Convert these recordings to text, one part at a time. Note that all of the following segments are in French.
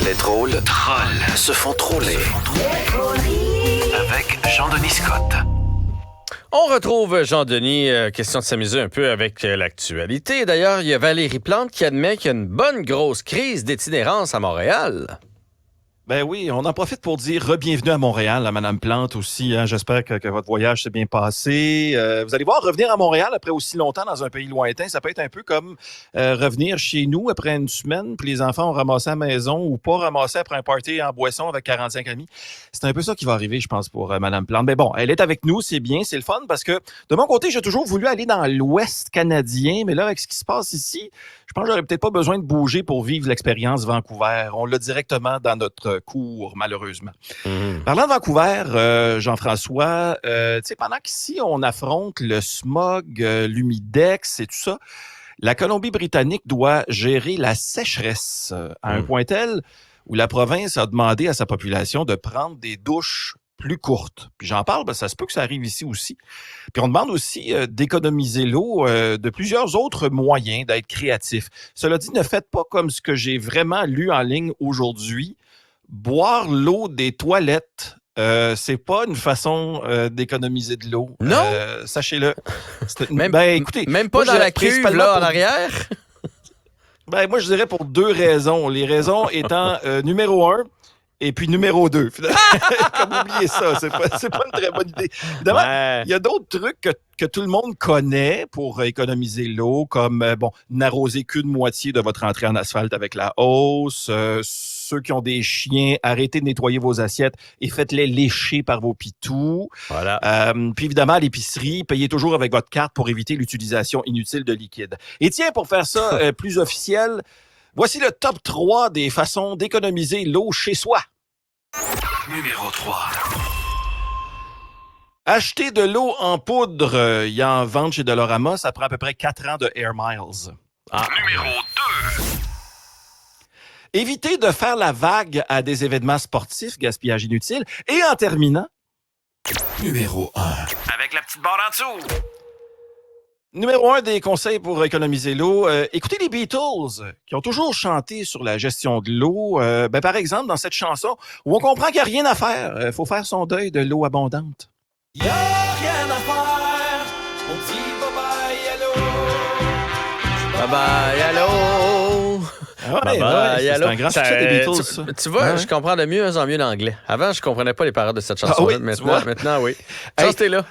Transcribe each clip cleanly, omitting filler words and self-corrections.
Les drôles se font troller. Avec Jean-Denis Scott. On retrouve Jean-Denis, question de s'amuser un peu avec l'actualité. D'ailleurs, il y a Valérie Plante qui admet qu'il y a une bonne grosse crise d'itinérance à Montréal. Ben oui, on en profite pour dire re-bienvenue à Montréal, à Madame Plante aussi. Hein. J'espère que votre voyage s'est bien passé. Vous allez voir, revenir à Montréal après aussi longtemps dans un pays lointain, ça peut être un peu comme revenir chez nous après une semaine, puis les enfants ont ramassé à la maison ou pas ramassé après un party en boisson avec 45 amis. C'est un peu ça qui va arriver, je pense, pour Madame Plante. Mais bon, elle est avec nous, c'est bien, c'est le fun, parce que de mon côté, j'ai toujours voulu aller dans l'Ouest canadien, mais là, avec ce qui se passe ici, je pense que j'aurais peut-être pas besoin de bouger pour vivre l'expérience Vancouver. On l'a directement dans notre cours, malheureusement. Parlant de Vancouver, Jean-François, tu sais, pendant qu'ici, on affronte le smog, l'humidex et tout ça, la Colombie-Britannique doit gérer la sécheresse à un point tel où la province a demandé à sa population de prendre des douches plus courtes. Puis j'en parle, ça se peut que ça arrive ici aussi. Puis on demande aussi d'économiser l'eau de plusieurs autres moyens, d'être créatif. Cela dit, ne faites pas comme ce que j'ai vraiment lu en ligne aujourd'hui. Boire l'eau des toilettes, c'est pas une façon d'économiser de l'eau. Non? Sachez-le. Écoutez, même pas dans la cuve, là, en arrière? Moi, je dirais pour deux raisons. Les raisons étant numéro 1, et puis numéro 2. Comme oubliez ça, c'est pas une très bonne idée. Évidemment, il y a d'autres trucs que tout le monde connaît pour économiser l'eau, comme n'arroser qu'une moitié de votre entrée en asphalte avec la hausse. Ceux qui ont des chiens, arrêtez de nettoyer vos assiettes et faites-les lécher par vos pitous. Voilà. Puis évidemment, à l'épicerie, payez toujours avec votre carte pour éviter l'utilisation inutile de liquide. Et tiens, pour faire ça plus officiel, voici le top 3 des façons d'économiser l'eau chez soi. Numéro 3. Acheter de l'eau en poudre. Il y en vente chez Dolorama. Ça prend à peu près 4 ans de Air Miles. Numéro 2. Évitez de faire la vague à des événements sportifs, gaspillage inutile. Et en terminant... Numéro 1. Avec la petite barre en dessous. Numéro 1 des conseils pour économiser l'eau, écoutez les Beatles, qui ont toujours chanté sur la gestion de l'eau. Par exemple, dans cette chanson, où on comprend qu'il n'y a rien à faire. Il faut faire son deuil de l'eau abondante. Il n'y a rien à faire. On dit bye-bye, allô. Bye-bye, allô. C'est un grand succès des Beatles, ça. Tu vois, je comprends de mieux en mieux l'anglais. Avant, je comprenais pas les paroles de cette chanson-là. Maintenant, oui. Hey, là.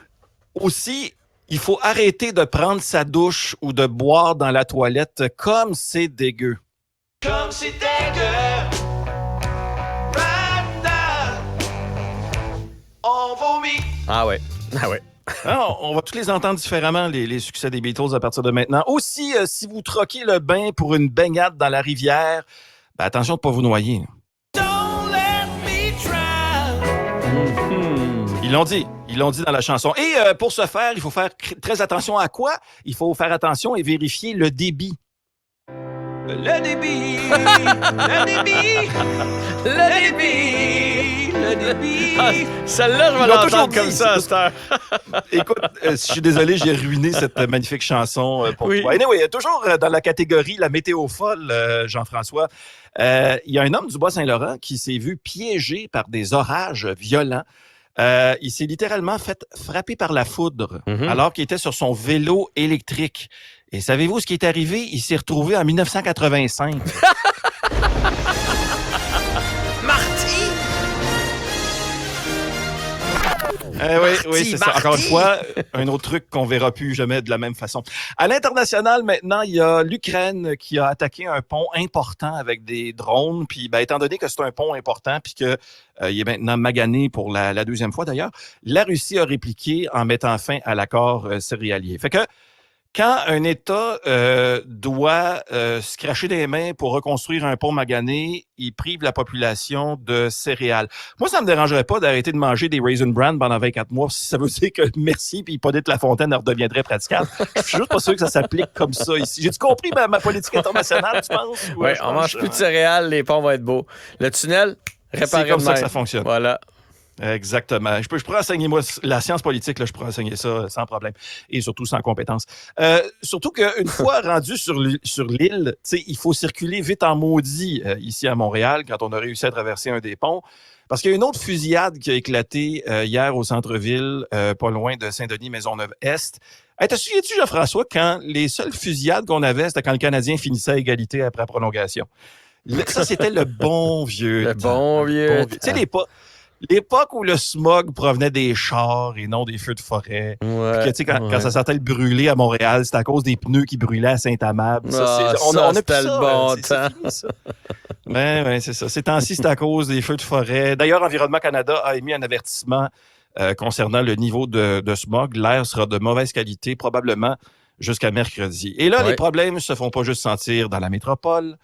Aussi... Il faut arrêter de prendre sa douche ou de boire dans la toilette comme c'est dégueu. Comme c'est dégueu. On vomit. Ah ouais. Alors, on va tous les entendre différemment, les succès des Beatles à partir de maintenant. Aussi, si vous troquez le bain pour une baignade dans la rivière, attention de ne pas vous noyer. Don't let me drown. Ils l'ont dit dans la chanson. Et pour ce faire, il faut faire très attention à quoi? Il faut faire attention et vérifier le débit. Le débit. Le débit. Le débit. Le débit. Celle-là, je vais l'entendre comme ça à cette heure. Écoute, je suis désolé, j'ai ruiné cette magnifique chanson pour toi. Anyway, toujours dans la catégorie la météo folle, Jean-François, il y a un homme du Bas-Saint-Laurent qui s'est vu piégé par des orages violents. Il s'est littéralement fait frapper par la foudre alors qu'il était sur son vélo électrique. Et savez-vous ce qui est arrivé? Il s'est retrouvé en 1985. Marty! Oui, c'est ça. Encore une fois, un autre truc qu'on verra plus jamais de la même façon. À l'international, maintenant, il y a l'Ukraine qui a attaqué un pont important avec des drones. Puis, étant donné que c'est un pont important puis que il est maintenant magané pour la deuxième fois d'ailleurs, la Russie a répliqué en mettant fin à l'accord céréalier. Fait que quand un État doit se cracher des mains pour reconstruire un pont magané, il prive la population de céréales. Moi, ça me dérangerait pas d'arrêter de manger des Raisin Bran pendant 24 mois si ça veut dire que Merci puis Hippolyte Lafontaine redeviendrait praticable. Je suis juste pas sûr que ça s'applique comme ça ici. J'ai-tu compris ma politique internationale, tu penses? Oui, on mange plus de céréales, les ponts vont être beaux. Le tunnel, réparé. C'est comme ça que ça fonctionne. Voilà. Exactement. Je pourrais enseigner, moi, la science politique, là, je pourrais enseigner ça sans problème. Et surtout sans compétence. Surtout qu'une fois rendu sur l'île, il faut circuler vite en maudit ici à Montréal quand on a réussi à traverser un des ponts. Parce qu'il y a une autre fusillade qui a éclaté hier au centre-ville, pas loin de Saint-Denis-Maisonneuve-Est. Hey, te souviens-tu, Jean-François, quand les seules fusillades qu'on avait, c'était quand le Canadien finissait à égalité après la prolongation? Ça, c'était le bon vieux. Le bon vieux. Tu sais, l'époque où le smog provenait des chars et non des feux de forêt. Ouais, Puis que, quand ça sentait le brûler à Montréal, c'était à cause des pneus qui brûlaient à Saint-Amable. On a plus ça, le bon c'est temps. fini, ça. Ouais, c'est ça. Ces temps-ci, c'est à cause des feux de forêt. D'ailleurs, Environnement Canada a émis un avertissement concernant le niveau de smog. L'air sera de mauvaise qualité, probablement jusqu'à mercredi. Et là, les problèmes ne se font pas juste sentir dans la métropole.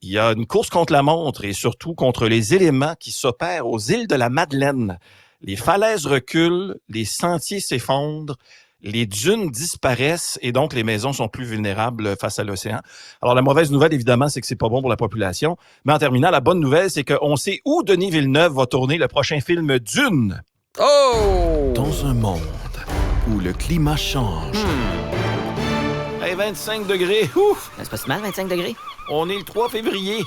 Il y a une course contre la montre et surtout contre les éléments qui s'opèrent aux îles de la Madeleine. Les falaises reculent, les sentiers s'effondrent, les dunes disparaissent et donc les maisons sont plus vulnérables face à l'océan. Alors la mauvaise nouvelle, évidemment, c'est que c'est pas bon pour la population. Mais en terminant, la bonne nouvelle, c'est qu'on sait où Denis Villeneuve va tourner le prochain film Dune. Oh! Dans un monde où le climat change, Hey, 25 degrés, ouf! C'est pas si mal, 25 degrés. On est le 3 février.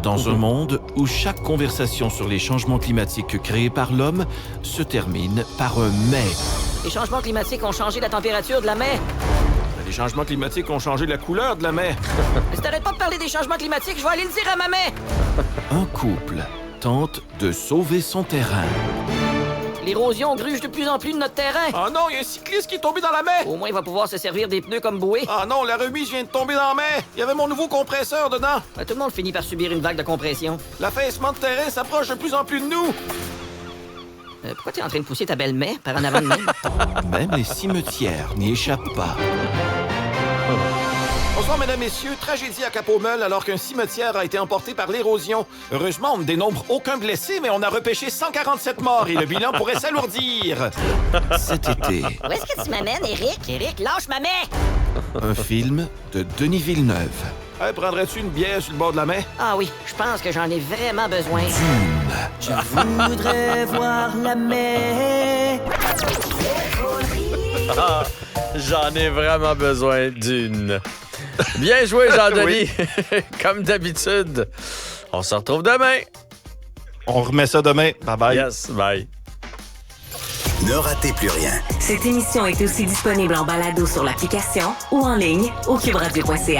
dans un monde où chaque conversation sur les changements climatiques créés par l'homme se termine par un « mais ». Les changements climatiques ont changé la température de la mer. Les changements climatiques ont changé la couleur de la mer. Mais si t'arrêtes pas de parler des changements climatiques, je vais aller le dire à ma mère. Un couple tente de sauver son terrain. L'érosion gruge de plus en plus de notre terrain. Ah non, il y a un cycliste qui est tombé dans la mer. Au moins, il va pouvoir se servir des pneus comme bouée. Ah non, la remise vient de tomber dans la mer. Il y avait mon nouveau compresseur dedans. Tout le monde finit par subir une vague de compression. L'affaissement de terrain s'approche de plus en plus de nous. Pourquoi t'es en train de pousser ta belle-mère par en avant de même? Même les cimetières n'y échappent pas. Bonsoir, mesdames, messieurs. Tragédie à Cap-aux-Meules alors qu'un cimetière a été emporté par l'érosion. Heureusement, on ne dénombre aucun blessé, mais on a repêché 147 morts et le bilan pourrait s'alourdir. Cet été, Où est-ce que tu m'amènes, Eric? Eric, lâche ma mère! un film de Denis Villeneuve. Hey, prendrais-tu une bière sur le bord de la mer? Ah oui, je pense que j'en ai vraiment besoin. Dune. Je voudrais voir la mer. J'en ai vraiment besoin d'une. Bien joué, Jean-Denis. Comme d'habitude. On se retrouve demain. On remet ça demain. Bye-bye. Yes, bye. Ne ratez plus rien. Cette émission est aussi disponible en balado sur l'application ou en ligne au cubradio.ca.